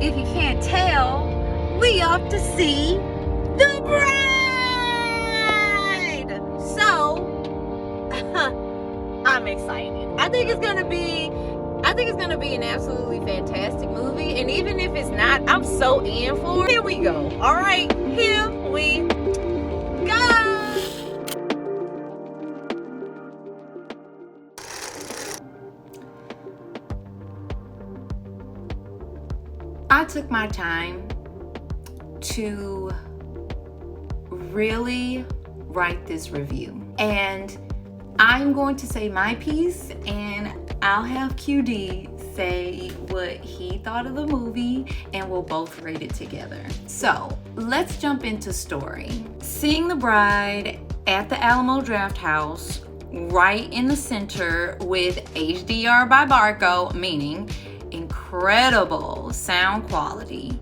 if you can't tell, we off to see the bride. So I'm excited. I think it's gonna be an absolutely fantastic movie. And even if it's not, I'm so in for it. Here we go. All right, here we go. I took my time to really write this review, and I'm going to say my piece, and I'll have QD say what he thought of the movie, and we'll both rate it together. So let's jump into story. Seeing the bride at the Alamo Drafthouse, right in the center with HDR by Barco, meaning incredible sound quality,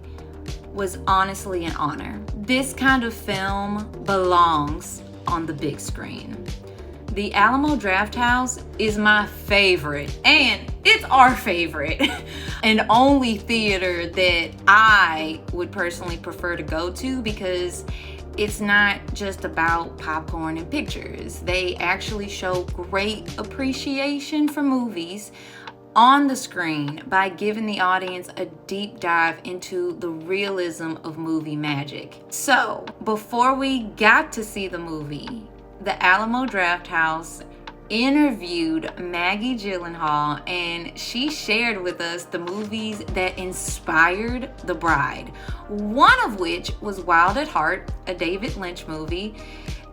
was honestly an honor. This kind of film belongs on the big screen. The Alamo Drafthouse is my favorite, and it's our favorite and only theater that I would personally prefer to go to, because it's not just about popcorn and pictures. They actually show great appreciation for movies on the screen by giving the audience a deep dive into the realism of movie magic. So, before we got to see the movie, the Alamo Drafthouse interviewed Maggie Gyllenhaal, and she shared with us the movies that inspired The Bride, one of which was Wild at Heart, a David Lynch movie.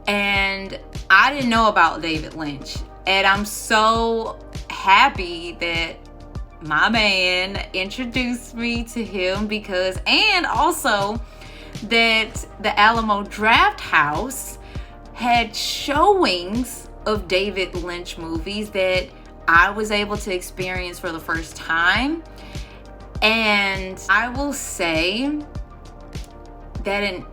And I didn't know about David Lynch, and I'm so happy that my man introduced me to him, because, and also that the Alamo Drafthouse had showings of David Lynch movies that I was able to experience for the first time. And I will say that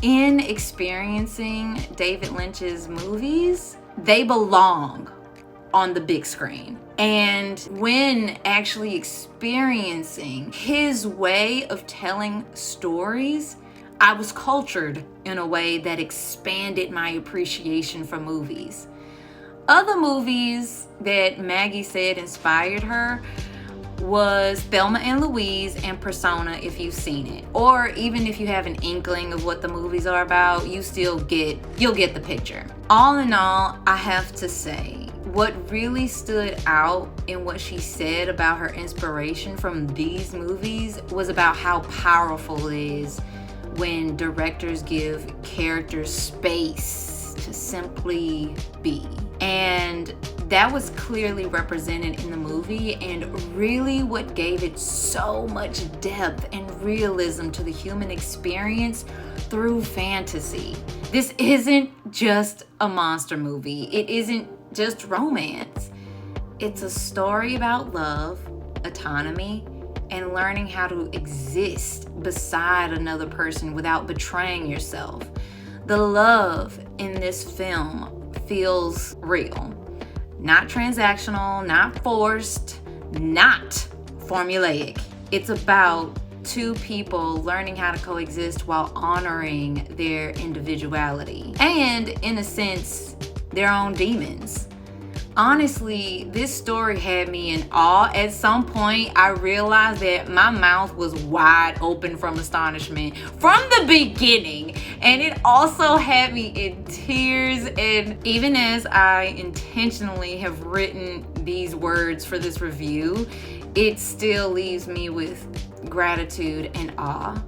in experiencing David Lynch's movies, they belong on the big screen. And when actually experiencing his way of telling stories, I was cultured in a way that expanded my appreciation for movies. Other movies that Maggie said inspired her was Thelma and Louise and Persona, if you've seen it. Or even if you have an inkling of what the movies are about, you'll get the picture. All in all, I have to say, what really stood out in what she said about her inspiration from these movies was about how powerful it is when directors give characters space to simply be. And that was clearly represented in the movie, and really what gave it so much depth and realism to the human experience through fantasy. This isn't just a monster movie. It isn't just romance. It's a story about love, autonomy, and learning how to exist beside another person without betraying yourself. The love in this film feels real. Not transactional, not forced, not formulaic. It's about two people learning how to coexist while honoring their individuality and, in a sense, their own demons. Honestly, this story had me in awe. At some point, I realized that my mouth was wide open from astonishment from the beginning. And it also had me in tears. And even as I intentionally have written these words for this review, it still leaves me with gratitude and awe.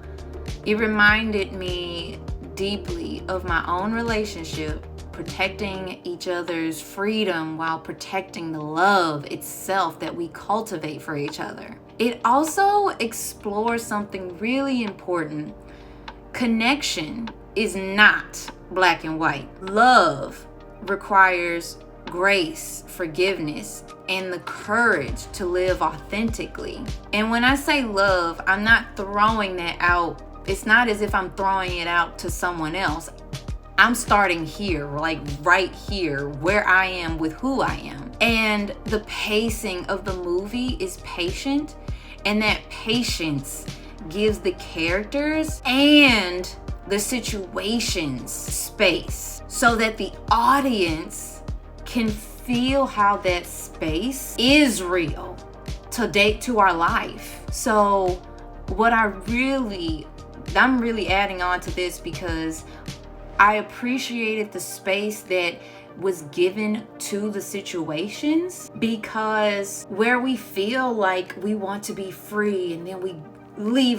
It reminded me deeply of my own relationship, protecting each other's freedom while protecting the love itself that we cultivate for each other. It also explores something really important. Connection is not black and white. Love requires grace, forgiveness, and the courage to live authentically. And when I say love, I'm not throwing that out. It's not as if I'm throwing it out to someone else. I'm starting here, like right here, where I am with who I am. And the pacing of the movie is patient, and that patience gives the characters and the situations space so that the audience can feel how that space is real to our life. So what I'm really adding on to this because I appreciated the space that was given to the situations, because where we feel like we want to be free and then we leave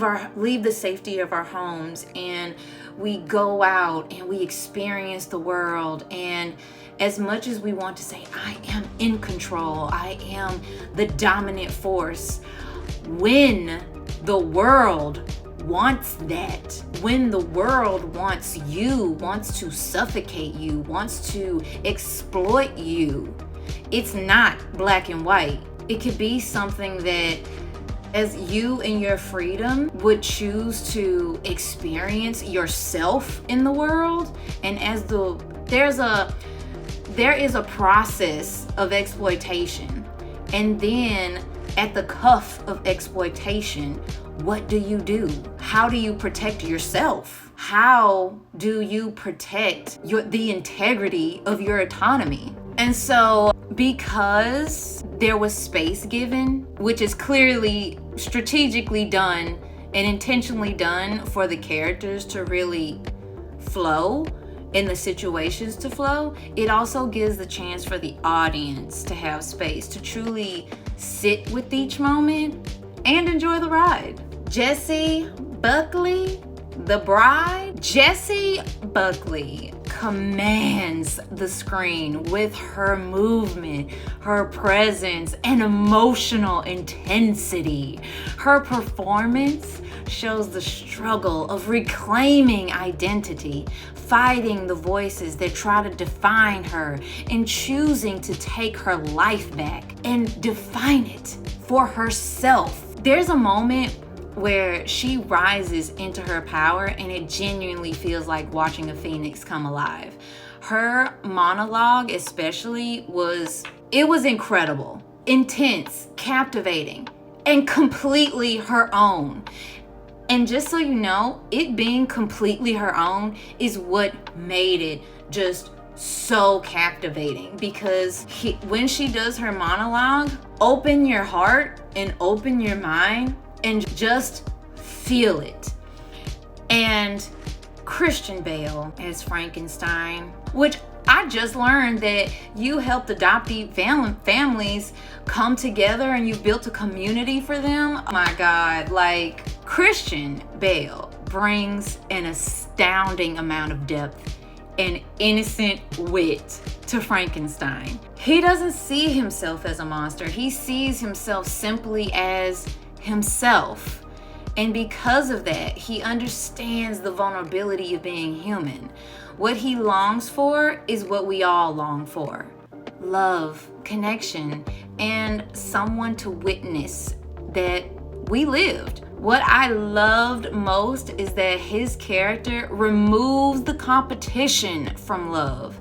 the safety of our homes and we go out and we experience the world, and as much as we want to say, I am in control, I am the dominant force, when the world wants that, when the world wants to suffocate you, wants to exploit you, it's not black and white. It could be something that, as you in your freedom would choose to experience yourself in the world, and as there is a process of exploitation, and then at the cuff of exploitation, what do? How do you protect yourself? How do you protect the integrity of your autonomy? And so, because there was space given, which is clearly strategically done and intentionally done for the characters to really flow and the situations to flow, it also gives the chance for the audience to have space to truly sit with each moment and enjoy the ride. Jessie Buckley, the bride, Jessie Buckley commands the screen with her movement, her presence, and emotional intensity. Her performance shows the struggle of reclaiming identity, fighting the voices that try to define her, and choosing to take her life back and define it for herself. There's a moment where she rises into her power, and it genuinely feels like watching a phoenix come alive. Her monologue especially was incredible, intense, captivating, and completely her own. And just so you know, it being completely her own is what made it just so captivating, because when she does her monologue, open your heart and open your mind and just feel it. And Christian Bale as Frankenstein, which I just learned that you helped adoptee families come together and you built a community for them. Oh my God, like Christian Bale brings an astounding amount of depth and innocent wit to Frankenstein. He doesn't see himself as a monster. He sees himself simply as himself. And because of that, he understands the vulnerability of being human. What he longs for is what we all long for: love, connection, and someone to witness that we lived. What I loved most is that his character removes the competition from love.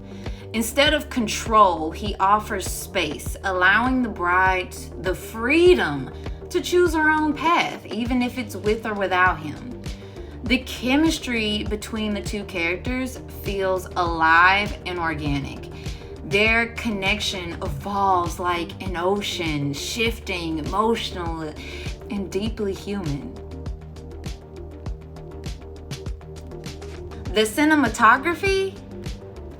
Instead of control, he offers space, allowing the bride the freedom to choose her own path, even if it's with or without him. The chemistry between the two characters feels alive and organic. Their connection evolves like an ocean, shifting, emotional, and deeply human. The cinematography?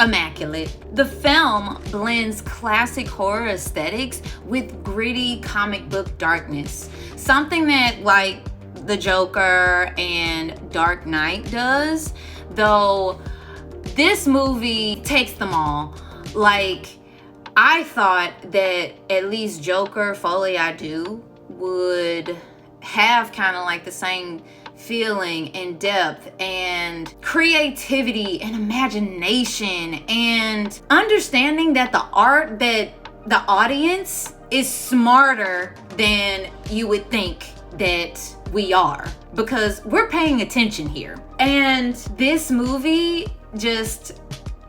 Immaculate. The film blends classic horror aesthetics with gritty comic book darkness. Something that like The Joker and Dark Knight does, though this movie takes them all. Like, I thought that at least Joker Folie à Deux would have kind of like the same feeling and depth and creativity and imagination and understanding that the art, that the audience is smarter than you would think that we are, because we're paying attention here. And this movie just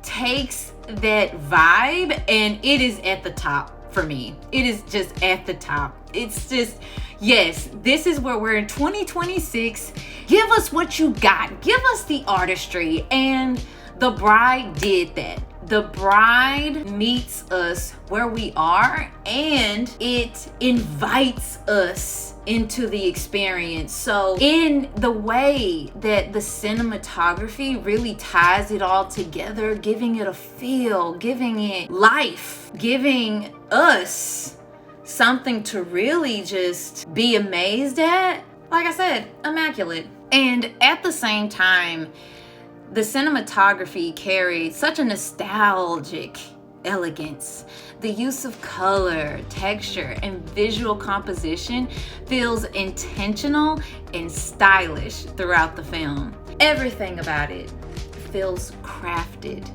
takes that vibe and it is at the top for me. It is just at the top. It's just, Yes, this is where we're in 2026. Give us what you got. Give us the artistry. And The Bride did that. The Bride meets us where we are, and it invites us into the experience. So in the way that the cinematography really ties it all together, giving it a feel, giving it life, giving us something to really just be amazed at. Like I said, immaculate. And at the same time, the cinematography carried such a nostalgic elegance. The use of color, texture, and visual composition feels intentional and stylish throughout the film. Everything about it feels crafted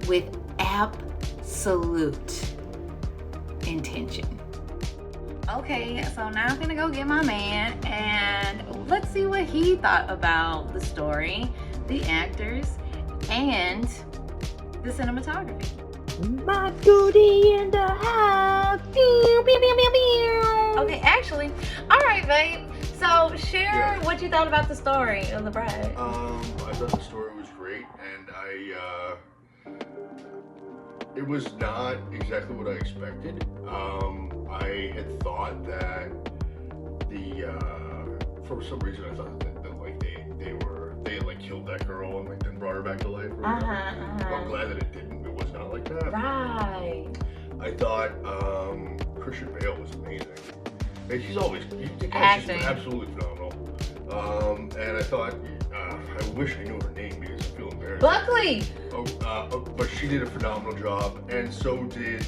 with absolute intention. Okay, so now I'm gonna go get my man and let's see what he thought about the story, the actors, and the cinematography. My duty in the house. Pew, pew, pew, pew, pew. Okay, actually, all right, babe. So share what you thought about the story of The Bride. I thought the story was great, and it was not exactly what I expected. I had thought that for some reason I thought that like they had like killed that girl and like then brought her back to life. I'm glad that it didn't. It was not like that. Right. I thought Christian Bale was amazing. And she's acting absolutely phenomenal. And I thought, I wish I knew her name because I feel embarrassed. Buckley. But she did a phenomenal job, and so did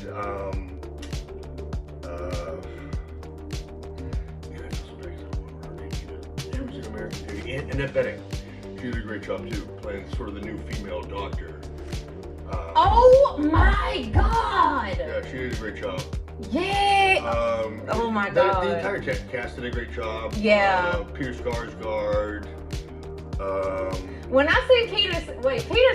she was in American Beauty. Annette Bening. She did a great job too, playing sort of the new female doctor. Oh my God! Yeah, she did a great job. Yeah. Oh my God. The entire cast did a great job. Yeah. Peter Skarsgård. When I see Peter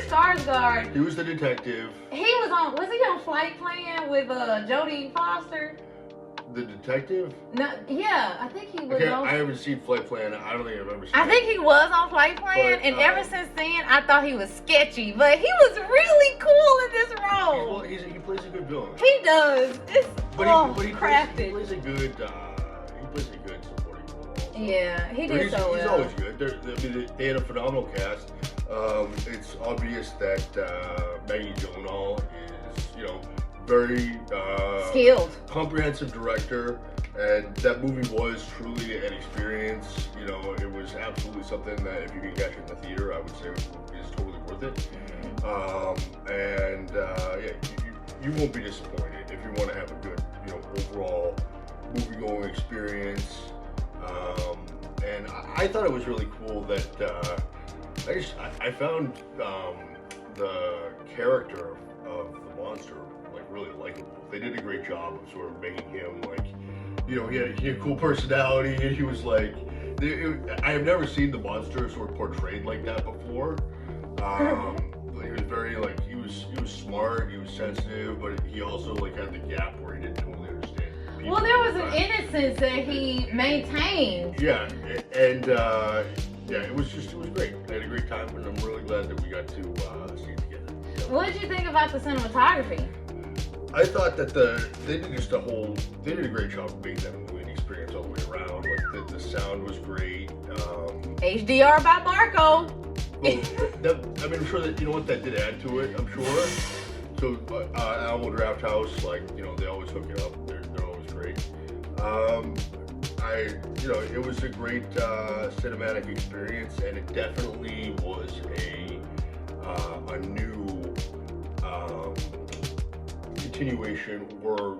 Skarsgård, He was the detective. was he on Flight Plan with Jodie Foster? The detective? No, yeah, I think he was Okay, on. I haven't seen Flight Plan. I don't think I've ever seen I it. think he was on Flight Plan, But, and ever since then, I thought he was sketchy, but he was really cool in this role. He plays a good villain. He does. It's But he crafted. plays a good supporting role also. Yeah, he But did he's so well. always good. They had a phenomenal cast. It's obvious that Maggie Gyllenhaal is, very Skilled. comprehensive director, and that movie was truly an experience. It was absolutely something that if you can catch it in the theater, I would say is totally worth it. You won't be disappointed if you want to have a good, overall movie-going experience. And I thought it was really cool that I found the character of the monster really likable. They did a great job of sort of making him he had a cool personality, and he was like, I have never seen the monster sort of portrayed like that before. He was very he was smart, he was sensitive, but he also had the gap where he didn't totally understand people. Well, there was an innocence that he maintained. Yeah, and it was great. I had a great time, and I'm really glad that we got to see it together. What did you think about the cinematography? I thought that they did a great job of making that movie experience all the way around. The sound was great. HDR by Marco. I'm sure that that did add to it. I'm sure. So Alamo Draft House, they always hook it up. They're always great. It was a great cinematic experience, and it definitely was a new continuation, or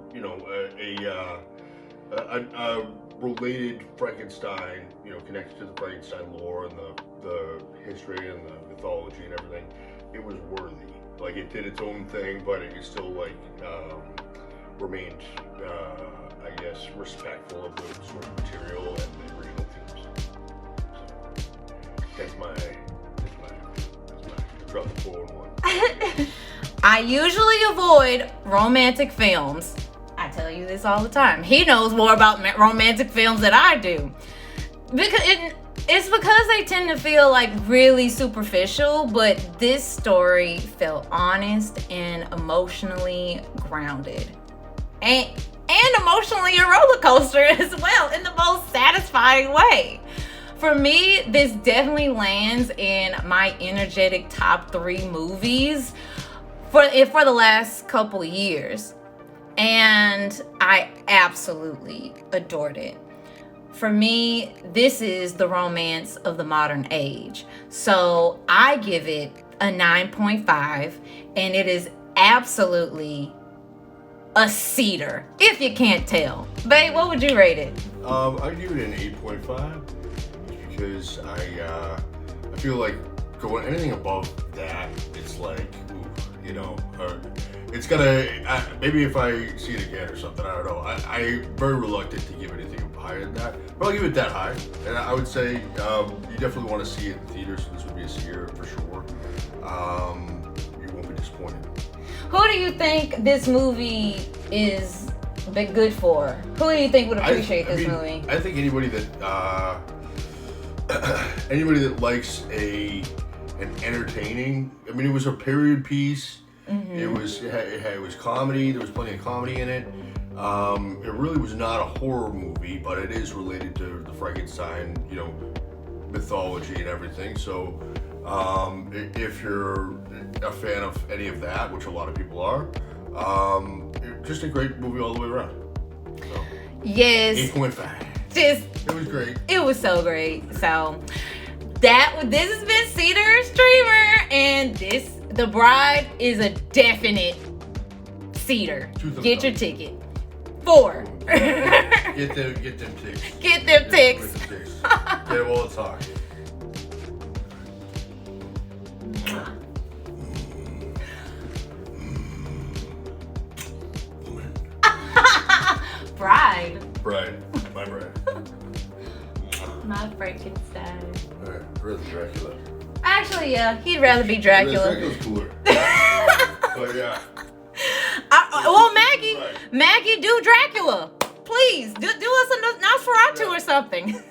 a related Frankenstein, connected to the Frankenstein lore and the history and the mythology and everything. It was worthy. It did its own thing, but it still remained, I guess, respectful of the source material and the original themes. So that's my drop the 411. I usually avoid romantic films. I tell you this all the time. He knows more about romantic films than I do. It's because they tend to feel like really superficial, but this story felt honest and emotionally grounded. And emotionally a roller coaster as well, in the most satisfying way. For me, this definitely lands in my energetic top 3 movies for the last couple of years. And I absolutely adored it. For me, this is the romance of the modern age. So I give it a 9.5, and it is absolutely a cedar, if you can't tell. Babe, what would you rate it? I'd give it an 8.5 because I feel like going anything above that, it's like, ooh, you know, it's gonna, maybe if I see it again or something, I don't know. I'm very reluctant to give anything higher than that, but I'll give it that high. And I would say you definitely want to see it in theaters, so this would be a seer for sure. You won't be disappointed. Who do you think this movie is good for? Who do you think would appreciate this movie? I think anybody that likes an entertaining. I mean, it was a period piece. Mm-hmm. It was comedy. There was plenty of comedy in it. It really was not a horror movie, but it is related to the Frankenstein, you know, mythology and everything. So, if you're a fan of any of that, which a lot of people are, just a great movie all the way around. So, yes. 8.5. It was great. It was so great. So this has been Cedar Streamer, and The Bride is a definite Cedar. Get your ticket. 4. Get them ticks. Get them ticks. Get them all the time. Bride. My bride. My Frankenstein. Alright, rather Dracula. Actually, yeah, he'd rather be Dracula. Dracula's cooler. But yeah. Well, Maggie, Right. Maggie, do Dracula. Please, do us a Nosferatu or something.